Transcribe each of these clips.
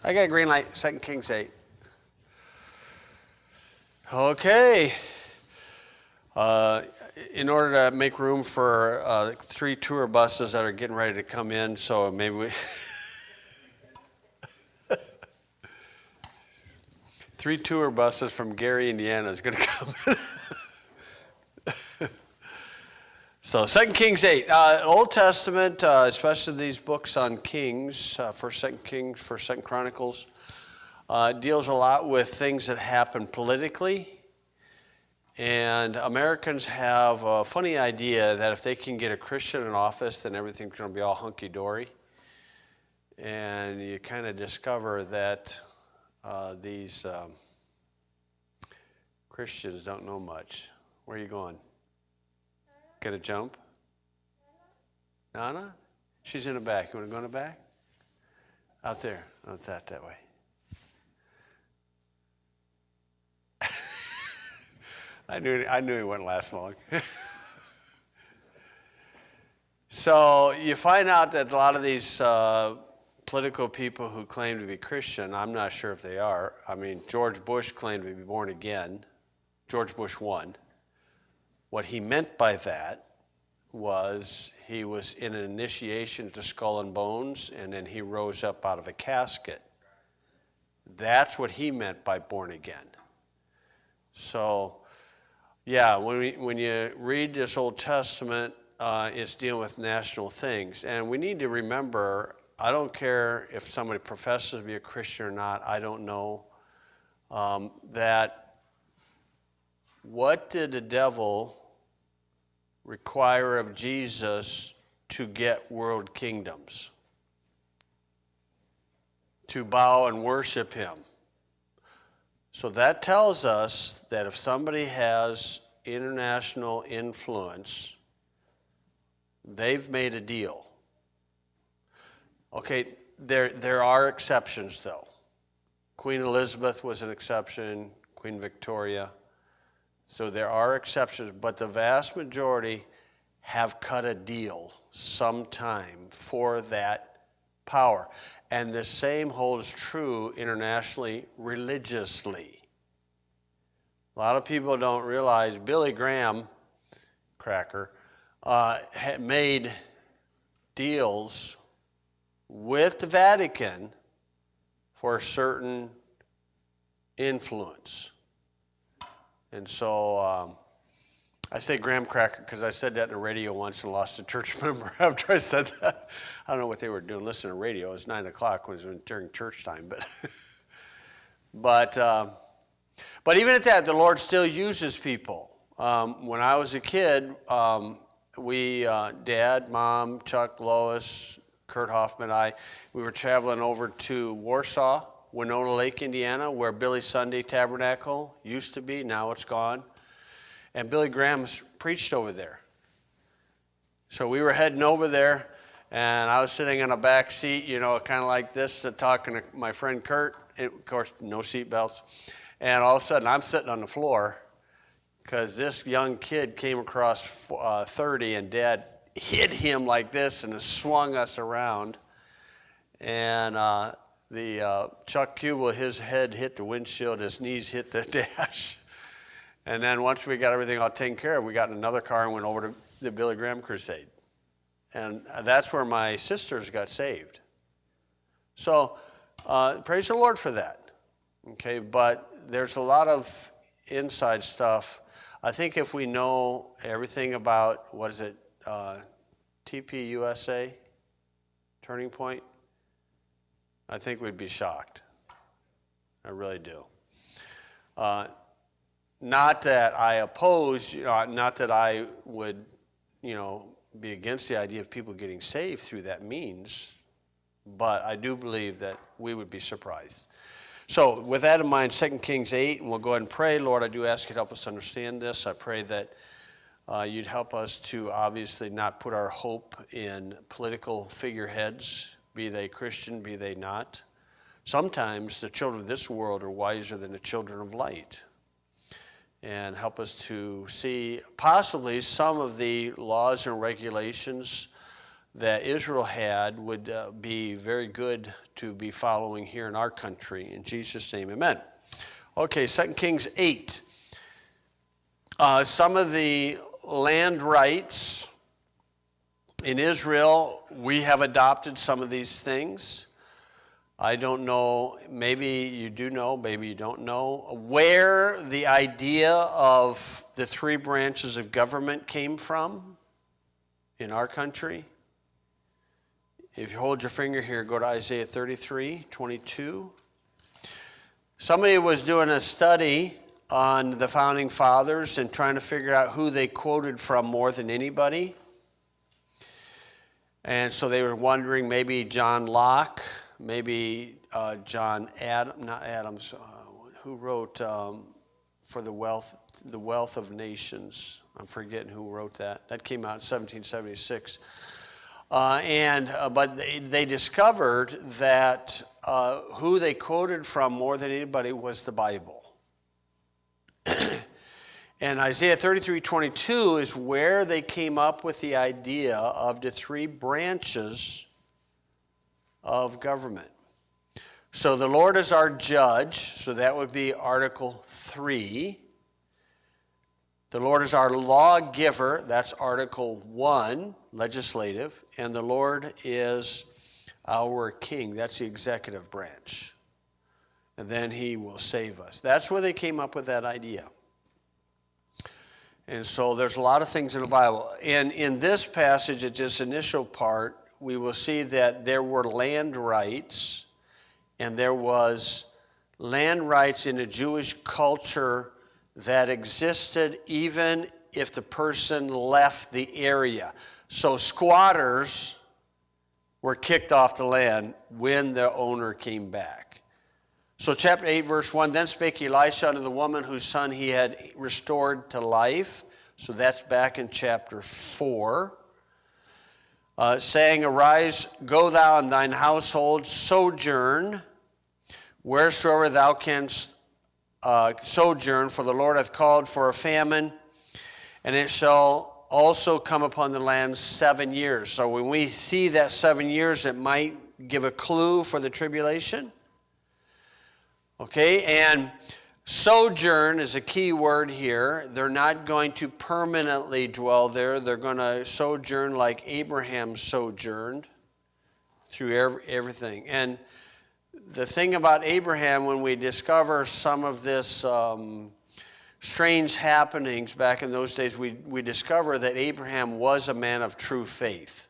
I got a green light, 2 Kings 8. Okay. In order to make room for 3 tour buses that are getting ready to come in, so maybe we... 3 tour buses from Gary, Indiana is going to come in. So 2 Kings 8, Old Testament, especially these books on kings, 1 Kings, 1 Chronicles, deals a lot with things that happen politically. And Americans have a funny idea that if they can get a Christian in office, then everything's going to be all hunky-dory. And you kind of discover that these Christians don't know much. Where are you going? Gonna jump? Nana? She's in the back. You want to go in the back? Out there. Not that way. I knew it wouldn't last long. So you find out that a lot of these political people who claim to be Christian, I'm not sure if they are. I mean, George Bush claimed to be born again. George Bush won. What he meant by that was he was in an initiation to Skull and Bones, and then he rose up out of a casket. That's what he meant by born again. So, yeah, when you read this Old Testament, it's dealing with national things. And we need to remember, I don't care if somebody professes to be a Christian or not, I don't know, that what did the devil require of Jesus to get world kingdoms? To bow and worship him. So that tells us that if somebody has international influence, they've made a deal. Okay, there are exceptions though. Queen Elizabeth was an exception, Queen Victoria. So there are exceptions, but the vast majority have cut a deal sometime for that power. And the same holds true internationally, religiously. A lot of people don't realize Billy Graham, cracker, had made deals with the Vatican for a certain influence. And so I say graham cracker because I said that in the radio once and lost a church member after I said that. I don't know what they were doing listening to radio. It was 9 o'clock when it was during church time. But even at that, the Lord still uses people. When I was a kid, Dad, Mom, Chuck, Lois, Kurt Hoffman, we were traveling over to Warsaw, Winona Lake, Indiana, where Billy Sunday Tabernacle used to be. Now it's gone. And Billy Graham preached over there. So we were heading over there, and I was sitting in a back seat, kind of like this, talking to my friend Kurt. And of course, no seat belts. And all of a sudden, I'm sitting on the floor because this young kid came across 30, and Dad hit him like this and swung us around. And the Chuck Kubel, his head hit the windshield, his knees hit the dash. And then once we got everything all taken care of, we got in another car and went over to the Billy Graham Crusade. And that's where my sisters got saved. So praise the Lord for that. Okay, but there's a lot of inside stuff. I think if we know everything about, TPUSA, Turning Point, I think we'd be shocked. I really do. Not that I oppose, not that I would, be against the idea of people getting saved through that means, but I do believe that we would be surprised. So with that in mind, 2 Kings 8, and we'll go ahead and pray. Lord, I do ask you to help us understand this. I pray that you'd help us to obviously not put our hope in political figureheads, be they Christian, be they not. Sometimes the children of this world are wiser than the children of light. And help us to see possibly some of the laws and regulations that Israel had would be very good to be following here in our country. In Jesus' name, amen. Okay, 2 Kings 8. Some of the land rights in Israel, we have adopted some of these things. I don't know, maybe you do know, maybe you don't know, where the idea of the three branches of government came from in our country. If you hold your finger here, go to Isaiah 33:22. Somebody was doing a study on the founding fathers and trying to figure out who they quoted from more than anybody. And so they were wondering, maybe John Locke, maybe John Adams, who wrote for the Wealth of Nations. I'm forgetting who wrote that. That came out in 1776. But they discovered that who they quoted from more than anybody was the Bible. And Isaiah 33:22 is where they came up with the idea of the three branches of government. So the Lord is our judge, so that would be Article 3. The Lord is our lawgiver, that's Article 1, legislative. And the Lord is our king, that's the executive branch. And then he will save us. That's where they came up with that idea. And so there's a lot of things in the Bible. And in this passage, at this initial part, we will see that there were land rights, and there was land rights in the Jewish culture that existed even if the person left the area. So squatters were kicked off the land when the owner came back. So chapter 8, verse 1, then spake Elisha unto the woman whose son he had restored to life. So that's back in chapter 4. Saying, arise, go thou and thine household, sojourn wheresoever thou canst sojourn, for the Lord hath called for a famine, and it shall also come upon the land 7 years. So when we see that 7 years, it might give a clue for the tribulation. Okay, and sojourn is a key word here. They're not going to permanently dwell there. They're going to sojourn like Abraham sojourned through everything. And the thing about Abraham, when we discover some of this strange happenings back in those days, we discover that Abraham was a man of true faith.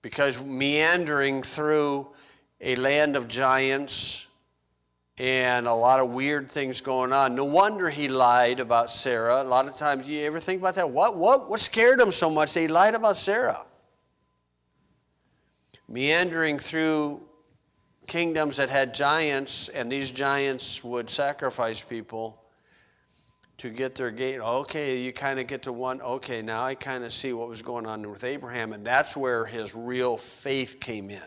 Because meandering through a land of giants and a lot of weird things going on. No wonder he lied about Sarah. A lot of times, you ever think about that? What scared him so much that he lied about Sarah? Meandering through kingdoms that had giants, and these giants would sacrifice people to get their gain. Okay, you kind of get to one, okay, now I kind of see what was going on with Abraham, and that's where his real faith came in.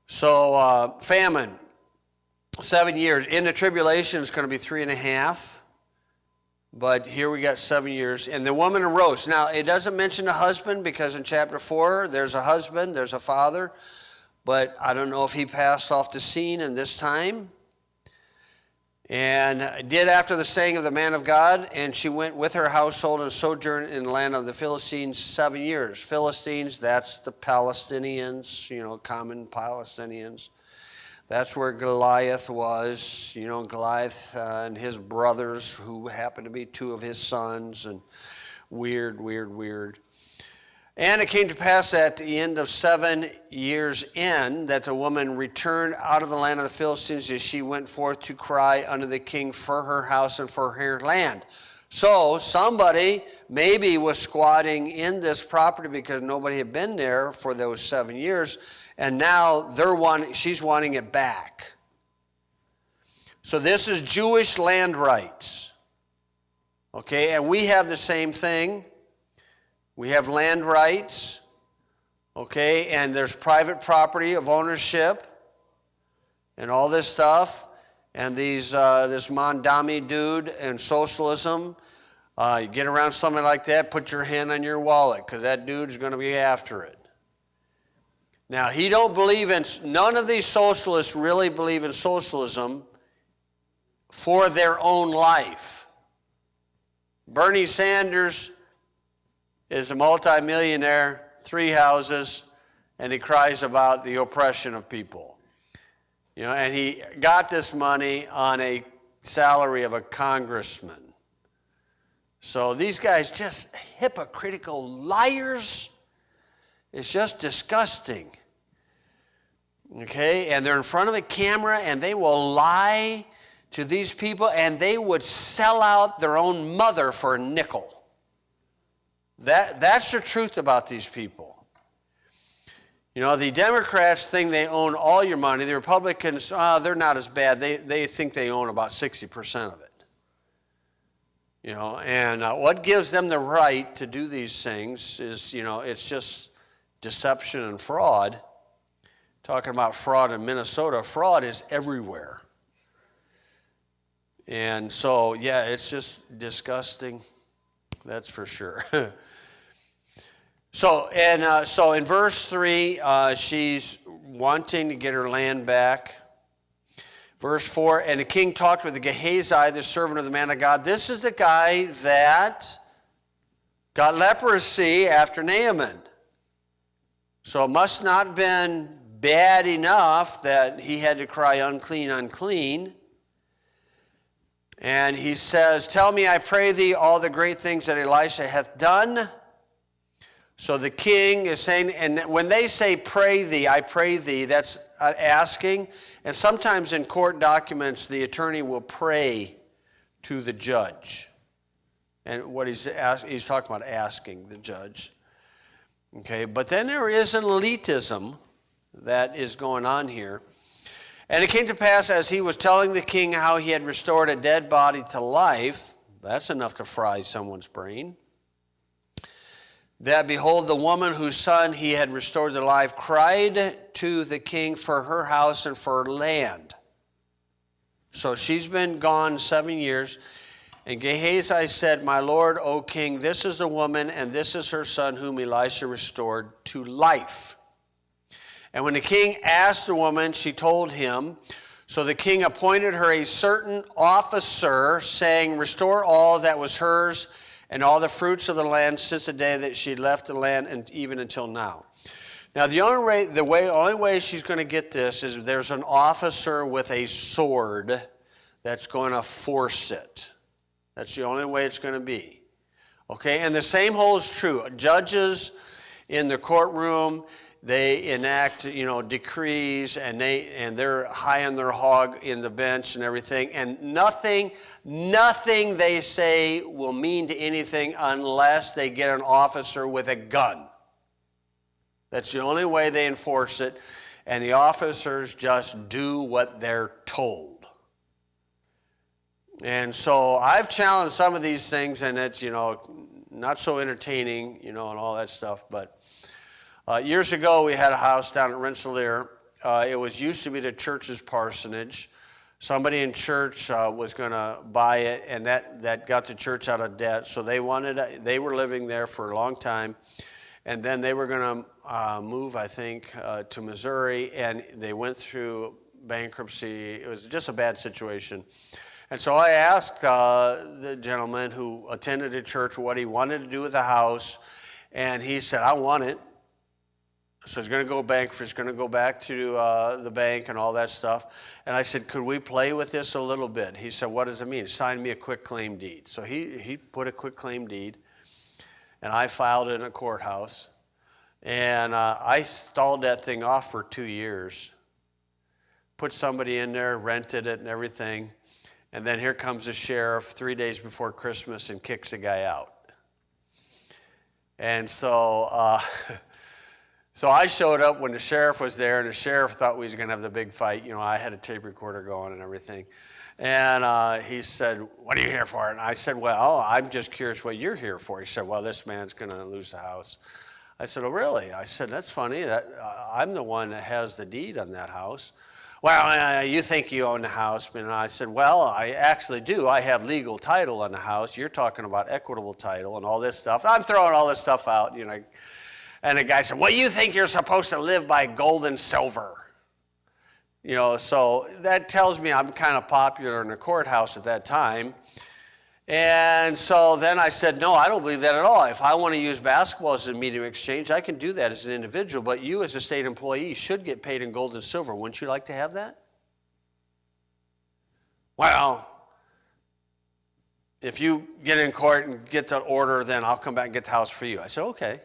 So, famine, 7 years. In the tribulation, it's going to be 3.5. But here we got 7 years. And the woman arose. Now, it doesn't mention a husband, because in chapter 4, there's a husband, there's a father. But I don't know if he passed off the scene in this time. And did after the saying of the man of God, and she went with her household and sojourned in the land of the Philistines 7 years. Philistines, that's the Palestinians, common Palestinians. That's where Goliath was, Goliath and his brothers, who happened to be two of his sons, and weird. And it came to pass at the end of 7 years' end that the woman returned out of the land of the Philistines, as she went forth to cry unto the king for her house and for her land. So somebody maybe was squatting in this property because nobody had been there for those 7 years, and now she's wanting it back. So this is Jewish land rights. Okay, and we have the same thing. We have land rights, okay, and there's private property of ownership and all this stuff, and this Mondami dude and socialism You get around something like that, put your hand on your wallet, because that dude's going to be after it. Now, he don't believe in, none of these socialists really believe in socialism for their own life. Bernie Sanders is a multimillionaire, 3 houses, and he cries about the oppression of people. You know, and he got this money on a salary of a congressman. So these guys just hypocritical liars. It's just disgusting. Okay, and they're in front of a camera and they will lie to these people and they would sell out their own mother for a nickel. That's the truth about these people. You know, the Democrats think they own all your money. The Republicans, they're not as bad. They think they own about 60% of it. You know, and what gives them the right to do these things is, you know, it's just deception and fraud. Talking about fraud in Minnesota, fraud is everywhere. And so, yeah, it's just disgusting. That's for sure. So in verse 3, she's wanting to get her land back. Verse 4, and the king talked with Gehazi, the servant of the man of God. This is the guy that got leprosy after Naaman. So it must not have been bad enough that he had to cry, unclean, unclean. And he says, tell me, I pray thee, all the great things that Elisha hath done. So the king is saying, and when they say pray thee, I pray thee, that's asking. And sometimes in court documents, the attorney will pray to the judge. And what he's talking about asking the judge. Okay, but then there is an elitism that is going on here. And it came to pass as he was telling the king how he had restored a dead body to life, that's enough to fry someone's brain, that behold, the woman whose son he had restored to life cried to the king for her house and for her land. So she's been gone 7 years. And Gehazi said, my lord, O king, this is the woman and this is her son whom Elisha restored to life. And when the king asked the woman, she told him. So the king appointed her a certain officer, saying, restore all that was hers and all the fruits of the land since the day that she left the land and even until now. Now the only way she's going to get this is there's an officer with a sword that's going to force it. That's the only way it's going to be. Okay, and the same holds true. Judges in the courtroom, they enact, decrees, and they're high on their hog in the bench and everything, and nothing they say will mean to anything unless they get an officer with a gun. That's the only way they enforce it, and the officers just do what they're told. And so I've challenged some of these things, and it's, not so entertaining, and all that stuff, but years ago, we had a house down at Rensselaer. It used to be the church's parsonage. Somebody in church was going to buy it, and that got the church out of debt. So they were living there for a long time, and then they were going to move, I think, to Missouri, and they went through bankruptcy. It was just a bad situation. And so I asked the gentleman who attended the church what he wanted to do with the house, and he said, I want it. So he's going to go bankrupt. He's going to go back to the bank and all that stuff. And I said, could we play with this a little bit? He said, what does it mean? Sign me a quitclaim deed. So he put a quitclaim deed, and I filed it in a courthouse. And I stalled that thing off for 2 years. Put somebody in there, rented it and everything. And then here comes the sheriff 3 days before Christmas and kicks the guy out. And so... So I showed up when the sheriff was there, and the sheriff thought we was going to have the big fight. I had a tape recorder going and everything. And he said, what are you here for? And I said, well, I'm just curious what you're here for. He said, well, this man's going to lose the house. I said, oh, really? I said, that's funny. I'm the one that has the deed on that house. Well, you think you own the house. And I said, well, I actually do. I have legal title on the house. You're talking about equitable title and all this stuff. I'm throwing all this stuff out, And the guy said, well, you think you're supposed to live by gold and silver. So that tells me I'm kind of popular in the courthouse at that time. And so then I said, no, I don't believe that at all. If I want to use basketball as a medium of exchange, I can do that as an individual. But you as a state employee should get paid in gold and silver. Wouldn't you like to have that? Well, if you get in court and get the order, then I'll come back and get the house for you. I said, okay.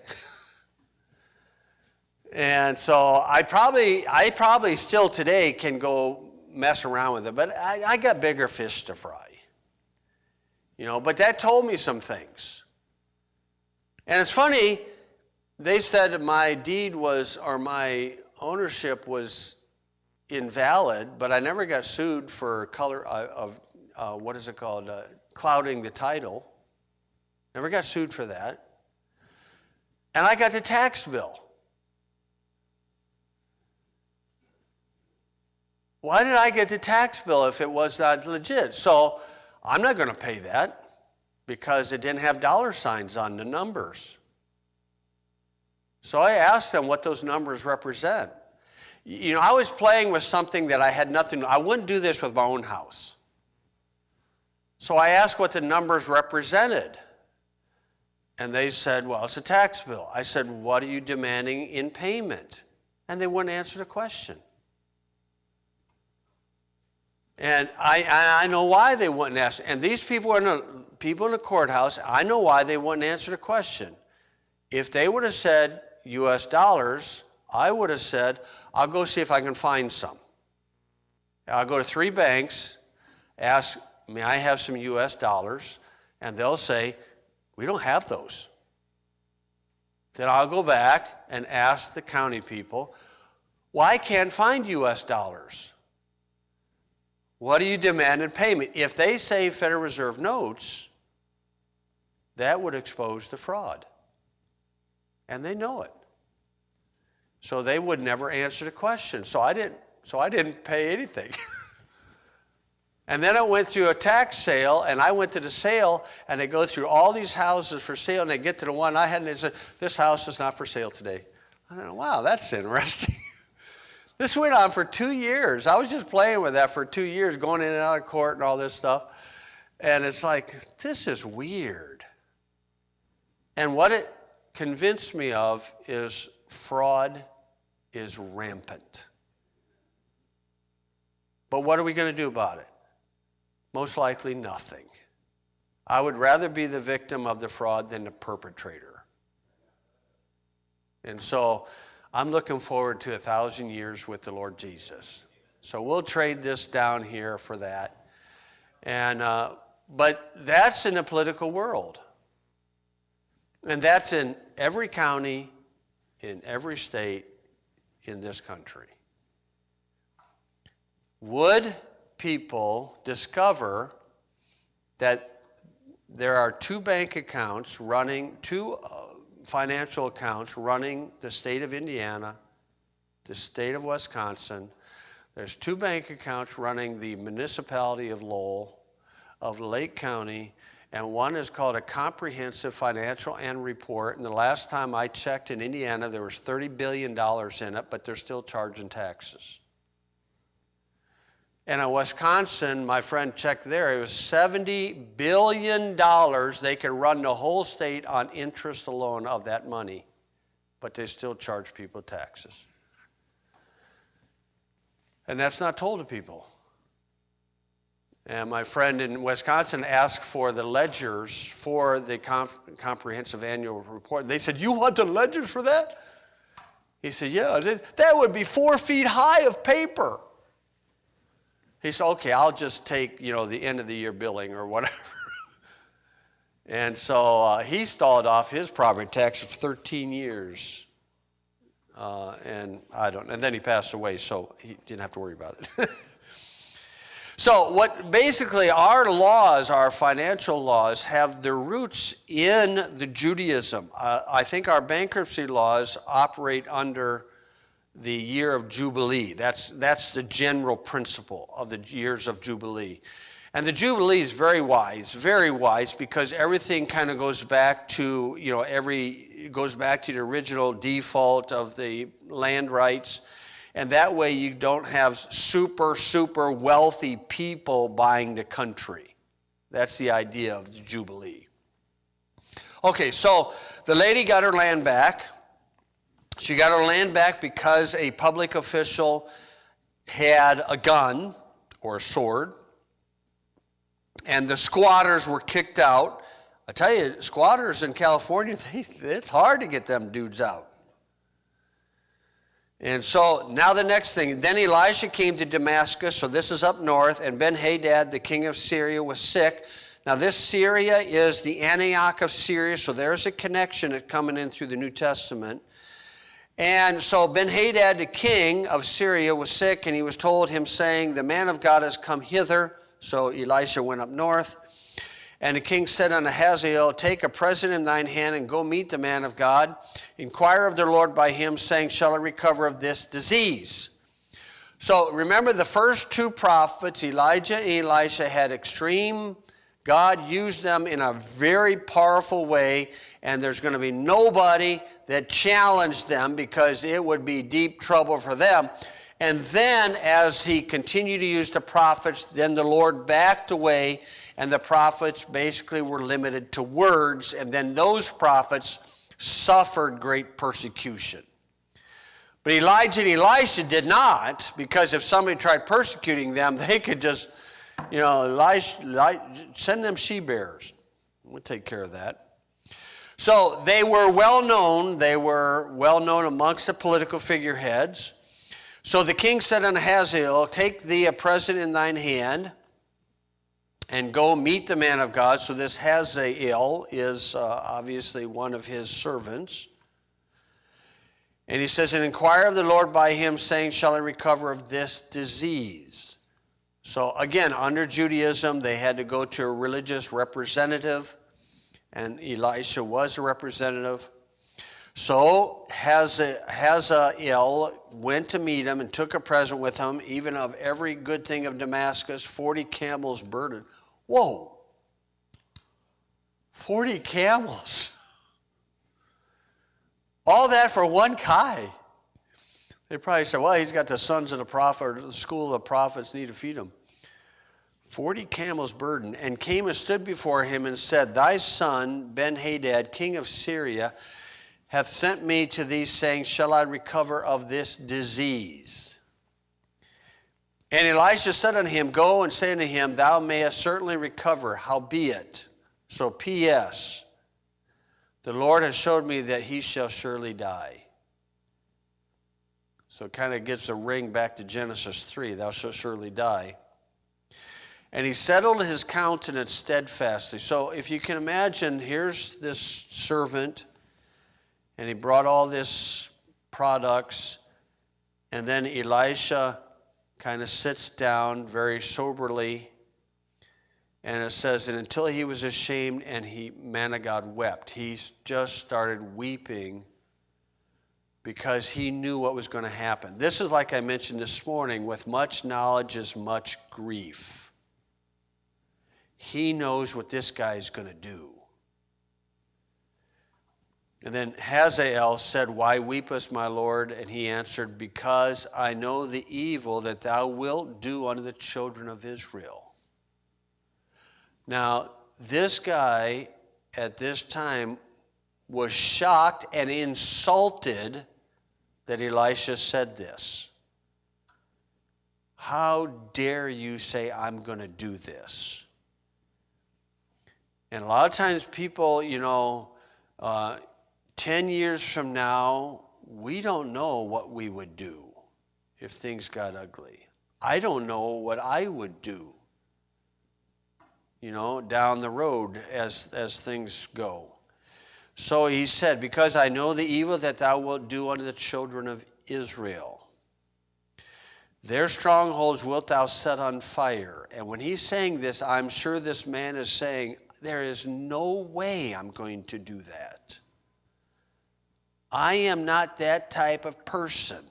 And so I probably still today can go mess around with it, but I got bigger fish to fry. But that told me some things. And it's funny, they said my deed was, or my ownership was invalid, but I never got sued for clouding the title. Never got sued for that. And I got the tax bill. Why did I get the tax bill if it was not legit? So I'm not going to pay that because it didn't have dollar signs on the numbers. So I asked them what those numbers represent. I was playing with something that I had nothing. I wouldn't do this with my own house. So I asked what the numbers represented. And they said, well, it's a tax bill. I said, what are you demanding in payment? And they wouldn't answer the question. And I know why they wouldn't answer. And these people in the courthouse, I know why they wouldn't answer the question. If they would have said U.S. dollars, I would have said, I'll go see if I can find some. I'll go to 3 banks, ask, may I have some U.S. dollars? And they'll say, we don't have those. Then I'll go back and ask the county people, well, I can't find U.S. dollars. What do you demand in payment? If they say Federal Reserve notes, that would expose the fraud. And they know it. So they would never answer the question. So I didn't pay anything. And then I went through a tax sale, and I went to the sale, and they go through all these houses for sale, and they get to the one I had, and they said, this house is not for sale today. I thought, wow, that's interesting. This went on for 2 years. I was just playing with that for 2 years, going in and out of court and all this stuff. And it's like, this is weird. And what it convinced me of is fraud is rampant. But what are we going to do about it? Most likely nothing. I would rather be the victim of the fraud than the perpetrator. And so I'm looking forward to 1,000 years with the Lord Jesus. So we'll trade this down here for that. And but that's in the political world. And that's in every county, in every state in this country. Would people discover that there are 2 bank accounts running, 2 financial accounts running the state of Indiana, the state of Wisconsin. There's 2 bank accounts running the municipality of Lowell, of Lake County, and one is called a comprehensive financial annual report. And the last time I checked in Indiana, there was $30 billion in it, but they're still charging taxes. And in Wisconsin, my friend checked there, it was $70 billion. They could run the whole state on interest alone of that money, but they still charge people taxes. And that's not told to people. And my friend in Wisconsin asked for the ledgers for the comprehensive annual report. They said, you want the ledgers for that? He said, yeah, that would be 4 feet high of paper. He said, okay, I'll just take, the end of the year billing or whatever. And so he stalled off his property tax for 13 years. And then he passed away, so he didn't have to worry about it. So what basically our laws, our financial laws, have their roots in the Judaism. I think our bankruptcy laws operate under the year of Jubilee. That's the general principle of the years of Jubilee. And the Jubilee is very wise, because everything kind of goes back to, goes back to the original default of the land rights. And that way you don't have super wealthy people buying the country. That's the idea of the Jubilee. Okay, so the lady got her land back. She got her land back because a public official had a gun or a sword, and the squatters were kicked out. I tell you, squatters in California, it's hard to get them dudes out. And so now the next thing, then Elisha came to Damascus, so this is up north, and Ben-Hadad, the king of Syria, was sick. Now this Syria is the Antioch of Syria, so there's a connection coming in through the New Testament. And so Ben-Hadad, the king of Syria, was sick, and he was told him, saying, the man of God has come hither. So Elisha went up north. And the king said unto Hazael, take a present in thine hand, and go meet the man of God. Inquire of the Lord by him, saying, shall I recover of this disease? So remember, the first two prophets, Elijah and Elisha, had God used them in a very powerful way, and there's going to be nobody that challenged them, because it would be deep trouble for them. And then as he continued to use the prophets, then the Lord backed away, and the prophets basically were limited to words, and then those prophets suffered great persecution. But Elijah and Elisha did not, because if somebody tried persecuting them, they could just, send them she-bears. We'll take care of that. So they were well known. They were well known amongst the political figureheads. So the king said unto Hazael, take thee a present in thine hand, and go meet the man of God. So this Hazael is obviously one of his servants. And he says, and inquire of the Lord by him, saying, shall I recover of this disease? So again, under Judaism, they had to go to a religious representative, and Elisha was a representative. So Hazael went to meet him and took a present with him, even of every good thing of Damascus, 40 camels burdened. Whoa! 40 camels. All that for one guy. They probably said, well, he's got the sons of the prophet, or the school of the prophets, need to feed him. 40 camels burdened, and came and stood before him and said, thy son Ben-Hadad, king of Syria, hath sent me to thee, saying, shall I recover of this disease? And Elisha said unto him, go and say unto him, thou mayest certainly recover, howbeit. So P.S. The Lord has showed me that he shall surely die. So it kind of gives a ring back to Genesis 3, thou shalt surely die. And he settled his countenance steadfastly. So if you can imagine, here's this servant, and he brought all this products, and then Elisha kind of sits down very soberly, and it says, and until he was ashamed, and man of God wept. He just started weeping because he knew what was going to happen. This is like I mentioned this morning, with much knowledge is much grief. He knows what this guy is going to do. And then Hazael said, why weepest, my Lord? And he answered, because I know the evil that thou wilt do unto the children of Israel. Now, this guy at this time was shocked and insulted that Elisha said this. How dare you say I'm going to do this? And a lot of times people, 10 years from now, we don't know what we would do if things got ugly. I don't know what I would do, down the road as things go. So he said, because I know the evil that thou wilt do unto the children of Israel. Their strongholds wilt thou set on fire. And when he's saying this, I'm sure this man is saying, there is no way I'm going to do that. I am not that type of person.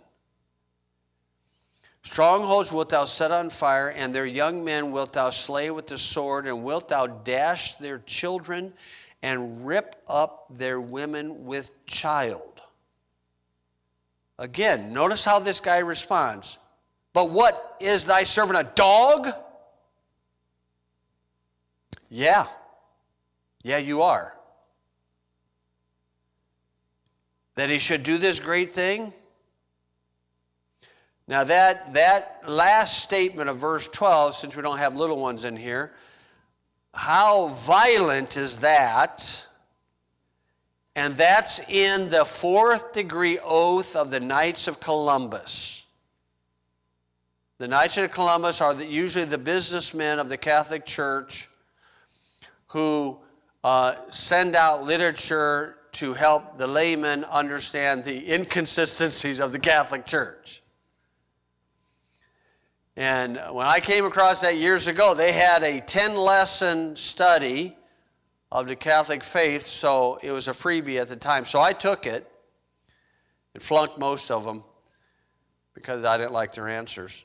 Strongholds wilt thou set on fire, and their young men wilt thou slay with the sword, and wilt thou dash their children and rip up their women with child. Again, notice how this guy responds. But what, is thy servant a dog? Yeah. Yeah, you are. That he should do this great thing? Now that last statement of verse 12, since we don't have little ones in here, how violent is that? And that's in the 4th degree oath of the Knights of Columbus. The Knights of Columbus are usually the businessmen of the Catholic Church who send out literature to help the layman understand the inconsistencies of the Catholic Church. And when I came across that years ago, they had a 10-lesson study of the Catholic faith, so it was a freebie at the time. So I took it and flunked most of them because I didn't like their answers.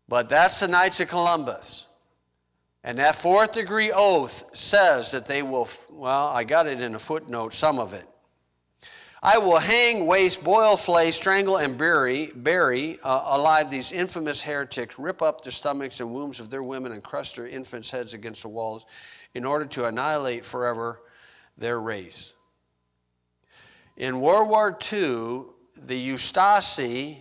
But that's the Knights of Columbus. And that 4th degree oath says that they will, well, I got it in a footnote, some of it. I will hang, waste, boil, flay, strangle, and bury alive these infamous heretics, rip up the stomachs and wombs of their women, and crush their infants' heads against the walls, in order to annihilate forever their race. In World War II, the Eustasi,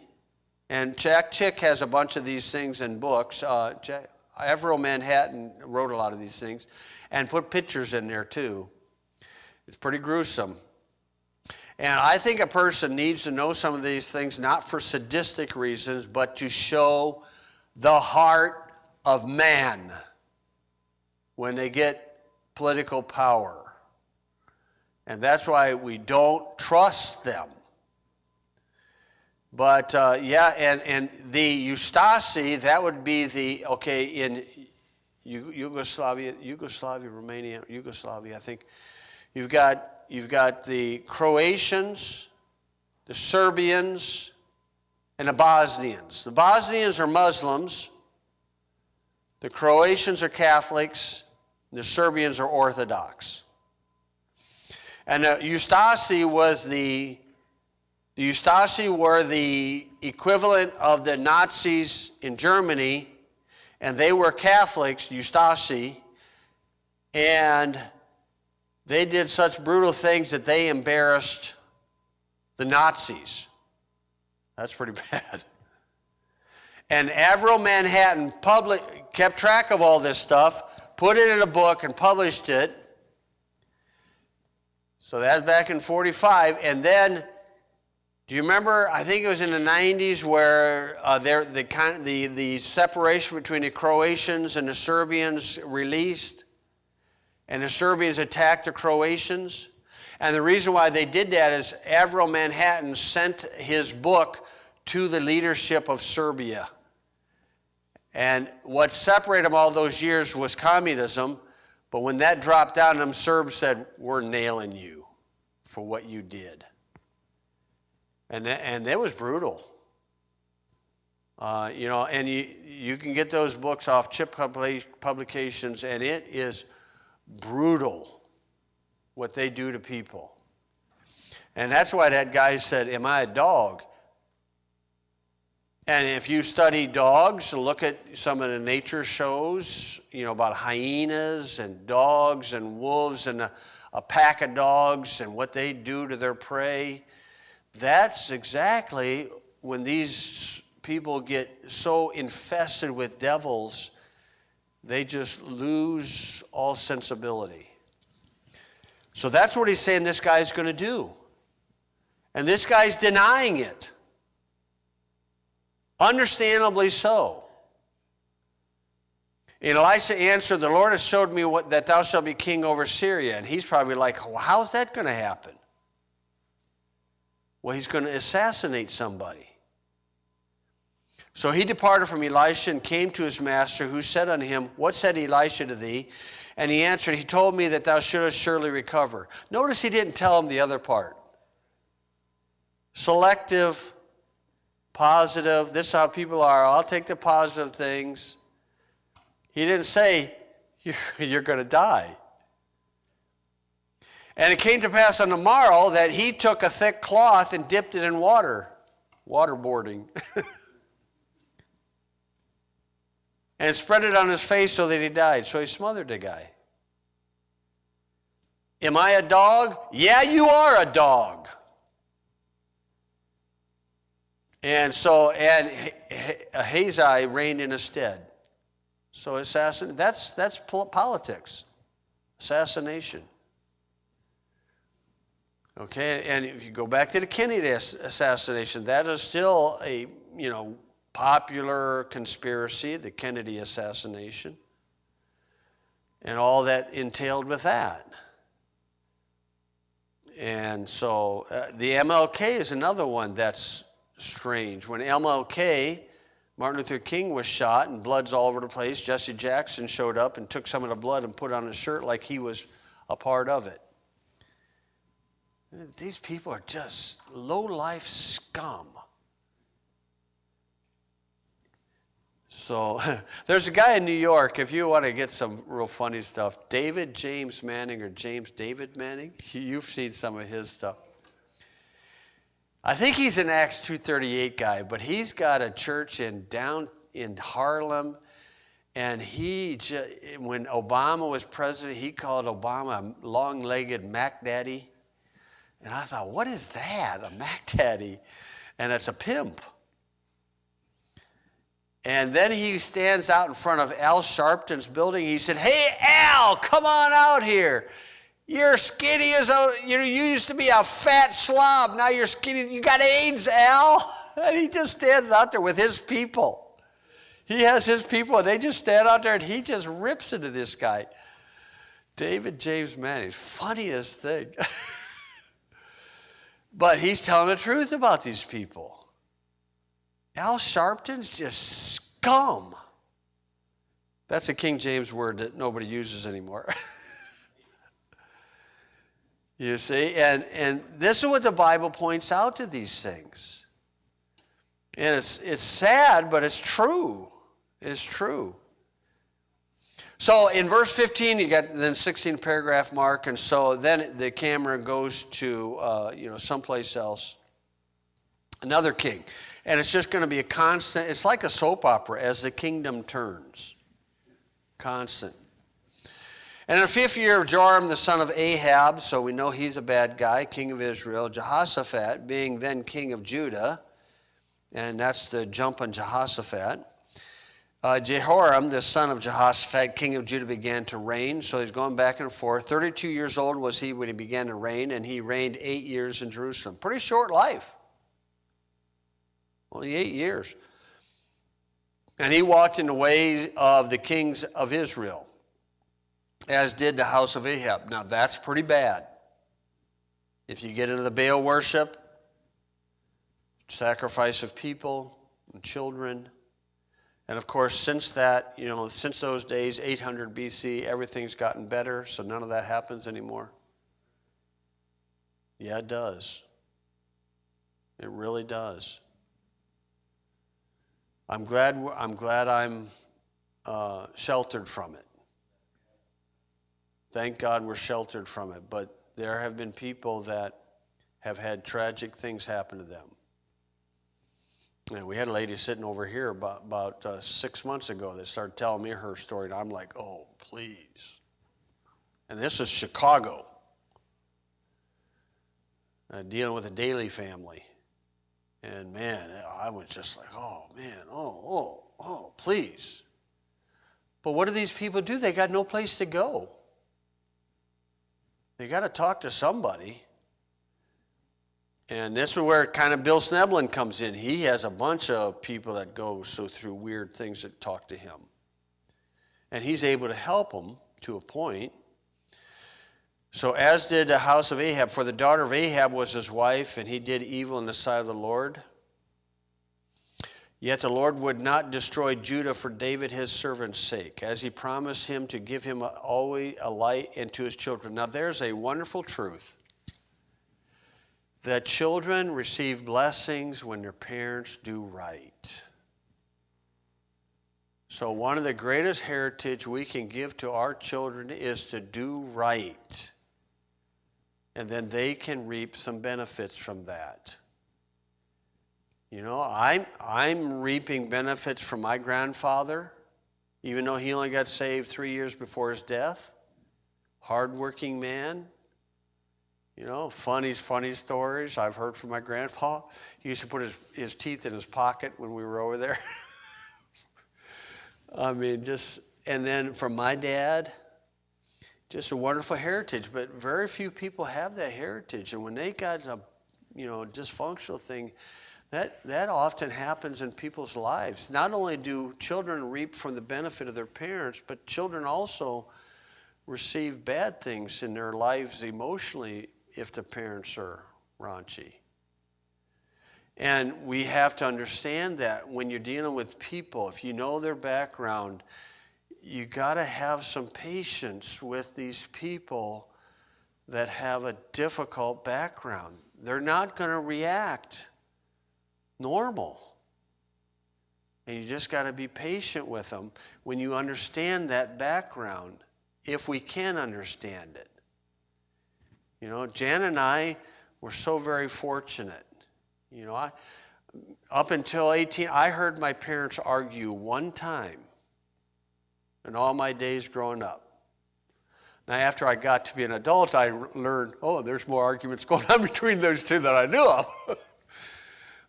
and Jack Chick has a bunch of these things in books. Averell Manhattan wrote a lot of these things and put pictures in there too. It's pretty gruesome. And I think a person needs to know some of these things not for sadistic reasons, but to show the heart of man when they get political power. And that's why we don't trust them. But and the Eustasi, that would be the, in Yugoslavia, Romania, I think, you've got the Croatians, the Serbians, and the Bosnians. The Bosnians are Muslims, the Croatians are Catholics, and the Serbians are Orthodox. And the Eustasi were the equivalent of the Nazis in Germany, and they were Catholics, Eustasi, and they did such brutal things that they embarrassed the Nazis. That's pretty bad. And Averell Manhattan kept track of all this stuff, put it in a book, and published it. So that's back in 45. And then, do you remember, I think it was in the 90s where the separation between the Croatians and the Serbians released, and the Serbians attacked the Croatians? And the reason why they did that is Averell Manhattan sent his book to the leadership of Serbia. And what separated them all those years was communism, but when that dropped down, them Serbs said, "We're nailing you for what you did." And it was brutal. And you can get those books off Chip Publications, and it is brutal what they do to people. And that's why that guy said, "Am I a dog?" And if you study dogs, look at some of the nature shows, about hyenas and dogs and wolves and a pack of dogs and what they do to their prey. That's exactly when these people get so infested with devils, they just lose all sensibility. So that's what he's saying this guy's going to do. And this guy's denying it. Understandably so. And Elisha answered, "The Lord has showed me that thou shalt be king over Syria." And he's probably like, "Well, how's that going to happen?" Well, he's going to assassinate somebody. So he departed from Elisha and came to his master, who said unto him, "What said Elisha to thee?" And he answered, "He told me that thou shouldest surely recover." Notice he didn't tell him the other part. Selective positive. This is how people are. I'll take the positive things. He didn't say, you're going to die. And it came to pass on the morrow that he took a thick cloth and dipped it in water. Waterboarding. And spread it on his face so that he died. So he smothered the guy. Am I a dog? Yeah, you are a dog. And Ahazi reigned in his stead. So that's politics. Assassination. Okay, and if you go back to the Kennedy assassination, that is still a, popular conspiracy, the Kennedy assassination, and all that entailed with that. And so the MLK is another one that's strange. When MLK, Martin Luther King, was shot and blood's all over the place, Jesse Jackson showed up and took some of the blood and put it on his shirt like he was a part of it. These people are just low-life scum. So there's a guy in New York, if you want to get some real funny stuff, David James Manning or James David Manning. You've seen some of his stuff. I think he's an Acts 2:38 guy, but he's got a church down in Harlem, and when Obama was president, he called Obama a long-legged Mac Daddy. And I thought, what is that, a Mac Daddy? And it's a pimp. And then he stands out in front of Al Sharpton's building. He said, hey, Al, come on out here. You're skinny you used to be a fat slob. Now you're skinny. You got AIDS, Al? And he just stands out there with his people. He has his people, and they just stand out there, and he just rips into this guy. David James Manning, funniest thing. But he's telling the truth about these people. Al Sharpton's just scum. That's a King James word that nobody uses anymore. You see, and this is what the Bible points out to these things. And it's sad, but it's true. It's true. So in verse 15, you got the 16 paragraph mark, and so then the camera goes to someplace else. Another king. And it's just going to be a constant, it's like a soap opera as the kingdom turns. Constant. And in the 5th year of Joram, the son of Ahab, so we know he's a bad guy, king of Israel, Jehoshaphat, being then king of Judah, and that's the jump on Jehoshaphat. Jehoram, the son of Jehoshaphat, king of Judah, began to reign. So he's going back and forth. 32 years old was he when he began to reign, and he reigned 8 years in Jerusalem. Pretty short life. Only 8 years. And he walked in the ways of the kings of Israel, as did the house of Ahab. Now that's pretty bad. If you get into the Baal worship, sacrifice of people and children, and of course since those days, 800 BC, everything's gotten better, so none of that happens anymore. Yeah, it does. It really does. I'm glad I'm sheltered from it. Thank God we're sheltered from it. But there have been people that have had tragic things happen to them. And we had a lady sitting over here about 6 months ago that started telling me her story, and I'm like, oh, please. And this is Chicago, dealing with a Daly family. And man, I was just like, oh man, oh, please. But what do these people do? They got no place to go. They got to talk to somebody. And this is where kind of Bill Sneblin comes in. He has a bunch of people that go through weird things that talk to him. And he's able to help them to a point. So as did the house of Ahab, for the daughter of Ahab was his wife, and he did evil in the sight of the Lord. Yet the Lord would not destroy Judah for David his servant's sake, as he promised him to give him always a light and to his children. Now there's a wonderful truth. The children receive blessings when their parents do right. So one of the greatest heritage we can give to our children is to do right. And then they can reap some benefits from that. You know, I'm reaping benefits from my grandfather, even though he only got saved 3 years before his death. Hardworking man. You know, funny stories I've heard from my grandpa. He used to put his teeth in his pocket when we were over there. I mean, and then from my dad, just a wonderful heritage. But very few people have that heritage. And when they got a, dysfunctional thing, that often happens in people's lives. Not only do children reap from the benefit of their parents, but children also receive bad things in their lives emotionally if the parents are raunchy. And we have to understand that when you're dealing with people, if you know their background, you got to have some patience with these people that have a difficult background. They're not going to react normal. And you just got to be patient with them when you understand that background, if we can understand it. You know, Jan and I were so very fortunate. You know, up until 18, I heard my parents argue one time in all my days growing up. Now, after I got to be an adult, I learned, there's more arguments going on between those two than I knew of.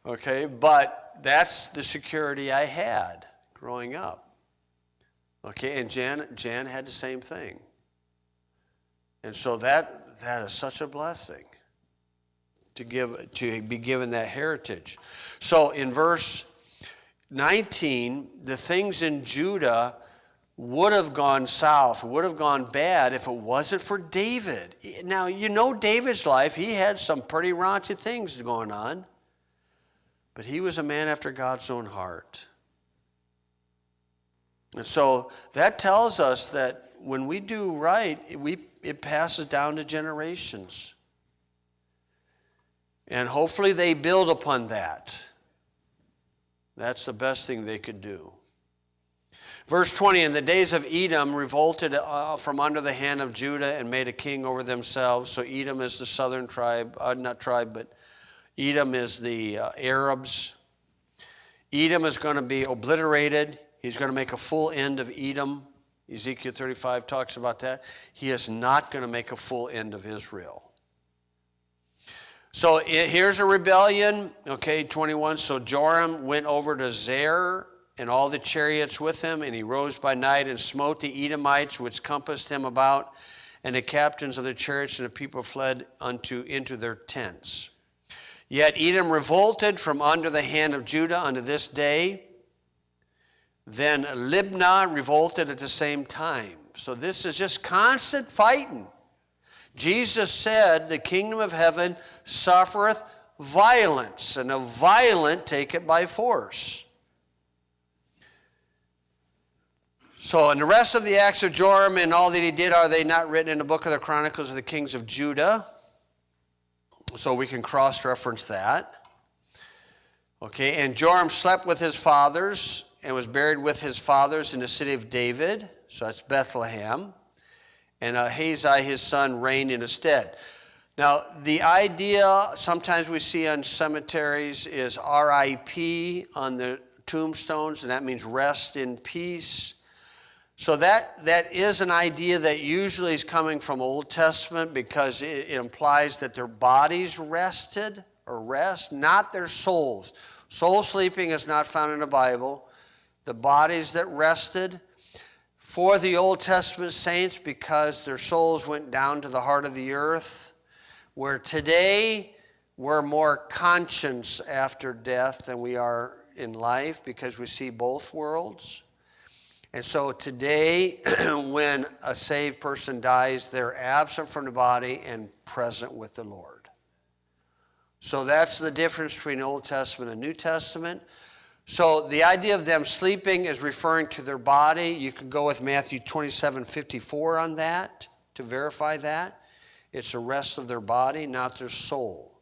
Okay, but that's the security I had growing up. Okay, and Jan had the same thing. And so that is such a blessing to be given that heritage. So in verse 19, the things in Judah would have gone south, would have gone bad if it wasn't for David. Now, you know David's life. He had some pretty raunchy things going on. But he was a man after God's own heart. And so that tells us that when we do right, it passes down to generations. And hopefully they build upon that. That's the best thing they could do. Verse 20, in the days of Edom revolted from under the hand of Judah and made a king over themselves. So Edom is the southern tribe, but Edom is the Arabs. Edom is going to be obliterated. He's going to make a full end of Edom. Ezekiel 35 talks about that. He is not going to make a full end of Israel. So here's a rebellion. Okay, 21. So Joram went over to Zair and all the chariots with him, and he rose by night and smote the Edomites which compassed him about, and the captains of the chariots, and the people fled into their tents. Yet Edom revolted from under the hand of Judah unto this day. Then Libnah revolted at the same time. So this is just constant fighting. Jesus said, the kingdom of heaven suffereth violence, and the violent take it by force. So, and the rest of the acts of Joram and all that he did, are they not written in the book of the Chronicles of the kings of Judah? So we can cross-reference that. Okay, and Joram slept with his fathers and was buried with his fathers in the city of David. So that's Bethlehem. And Ahaziah, his son, reigned in his stead. Now, the idea sometimes we see on cemeteries is R.I.P. on the tombstones, and that means rest in peace. So that is an idea that usually is coming from Old Testament, because it implies that their bodies rested or rest, not their souls. Soul sleeping is not found in the Bible. The bodies that rested for the Old Testament saints, because their souls went down to the heart of the earth, where today we're more conscious after death than we are in life, because we see both worlds. And so today, when a saved person dies, they're absent from the body and present with the Lord. So that's the difference between Old Testament and New Testament. So the idea of them sleeping is referring to their body. You can go with Matthew 27:54 on that to verify that. It's the rest of their body, not their soul.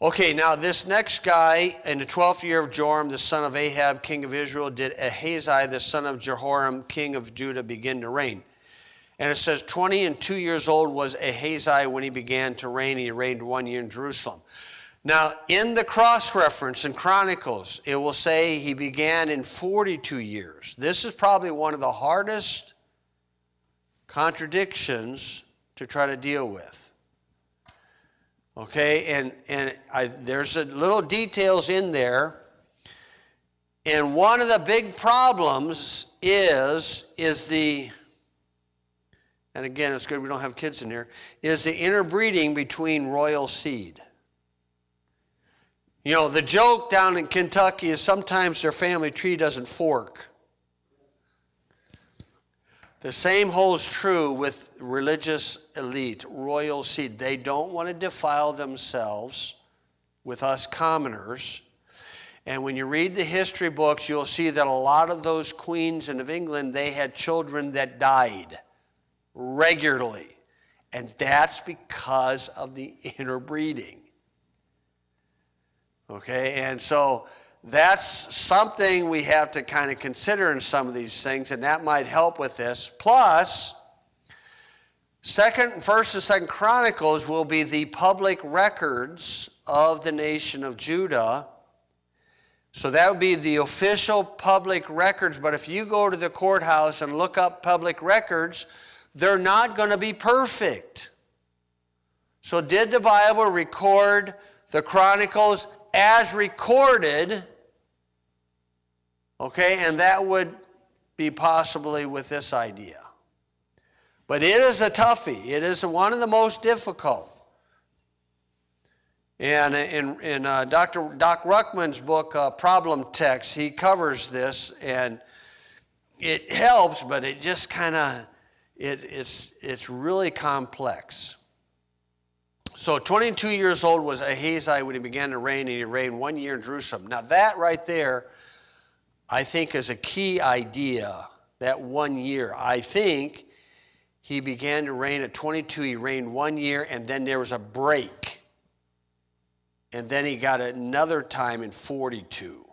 Okay, now this next guy, in the 12th year of Joram, the son of Ahab, king of Israel, did Ahaziah, the son of Jehoram, king of Judah, begin to reign. And it says 22 years old was Ahaziah when he began to reign. He reigned 1 year in Jerusalem. Now, in the cross-reference in Chronicles, it will say he began in 42 years. This is probably one of the hardest contradictions to try to deal with. Okay, and there's little details in there. And one of the big problems is the, and again, it's good we don't have kids in here, is the interbreeding between royal seed. You know, the joke down in Kentucky is sometimes their family tree doesn't fork. The same holds true with religious elite, royal seed. They don't want to defile themselves with us commoners. And when you read the history books, you'll see that a lot of those queens of England, they had children that died regularly. And that's because of the interbreeding. Okay, and so that's something we have to kind of consider in some of these things, and that might help with this. Plus, 1st and 2nd Chronicles will be the public records of the nation of Judah. So that would be the official public records, but if you go to the courthouse and look up public records, they're not going to be perfect. So did the Bible record the Chronicles as recorded? Okay, and that would be possibly with this idea. But it is a toughie. It is one of the most difficult. And in Dr. Doc Ruckman's book, Problem Text, he covers this, and it helps, but it just kind of, it's really complex. So 22 years old was Ahaziah when he began to reign, and he reigned 1 year in Jerusalem. Now that right there, I think is a key idea, that 1 year. I think he began to reign at 22, he reigned 1 year, and then there was a break. And then he got another time in 42.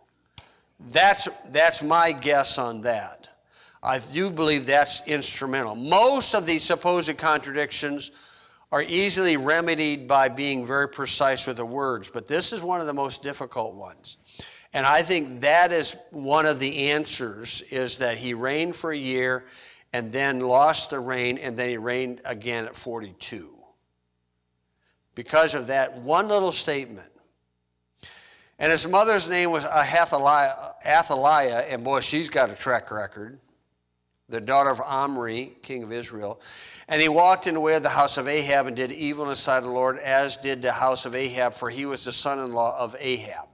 That's my guess on that. I do believe that's instrumental. Most of these supposed contradictions are easily remedied by being very precise with the words, but this is one of the most difficult ones. And I think that is one of the answers, is that he reigned for a year and then lost the reign, and then he reigned again at 42. Because of that one little statement. And his mother's name was Athaliah, and boy, she's got a track record, the daughter of Omri, king of Israel. And he walked in the way of the house of Ahab and did evil in the sight of the Lord, as did the house of Ahab, for he was the son-in-law of Ahab.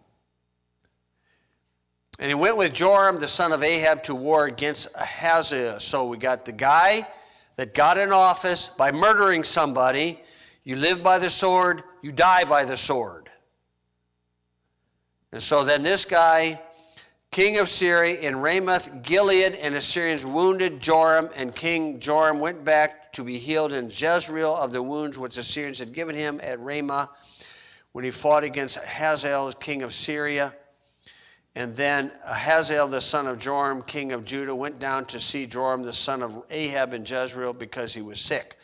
And he went with Joram, the son of Ahab, to war against Ahaziah. So we got the guy that got in office by murdering somebody. You live by the sword, you die by the sword. And so then this guy, king of Syria, in Ramoth Gilead, and Assyrians wounded Joram, and King Joram went back to be healed in Jezreel of the wounds which the Assyrians had given him at Ramah when he fought against Hazael, king of Syria. And then Hazael, the son of Joram, king of Judah, went down to see Joram, the son of Ahab, in Jezreel because he was sick.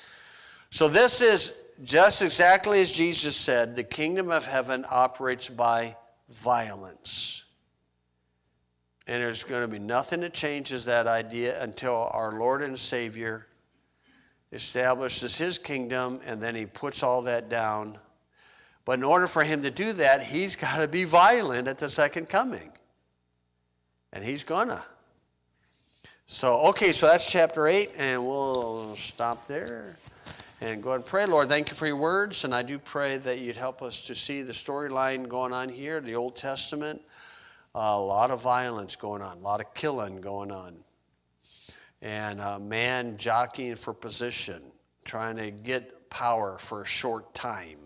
So this is just exactly as Jesus said, the kingdom of heaven operates by violence. And there's going to be nothing that changes that idea until our Lord and Savior establishes his kingdom, and then he puts all that down. But in order for him to do that, he's got to be violent at the second coming. And he's gonna. So, okay, so that's chapter 8, and we'll stop there and go ahead and pray. Lord, thank you for your words, and I do pray that you'd help us to see the storyline going on here, the Old Testament. A lot of violence going on, a lot of killing going on. And a man jockeying for position, trying to get power for a short time.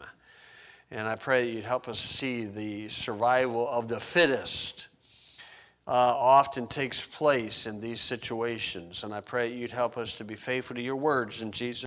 And I pray that you'd help us see the survival of the fittest often takes place in these situations. And I pray that you'd help us to be faithful to your words in Jesus'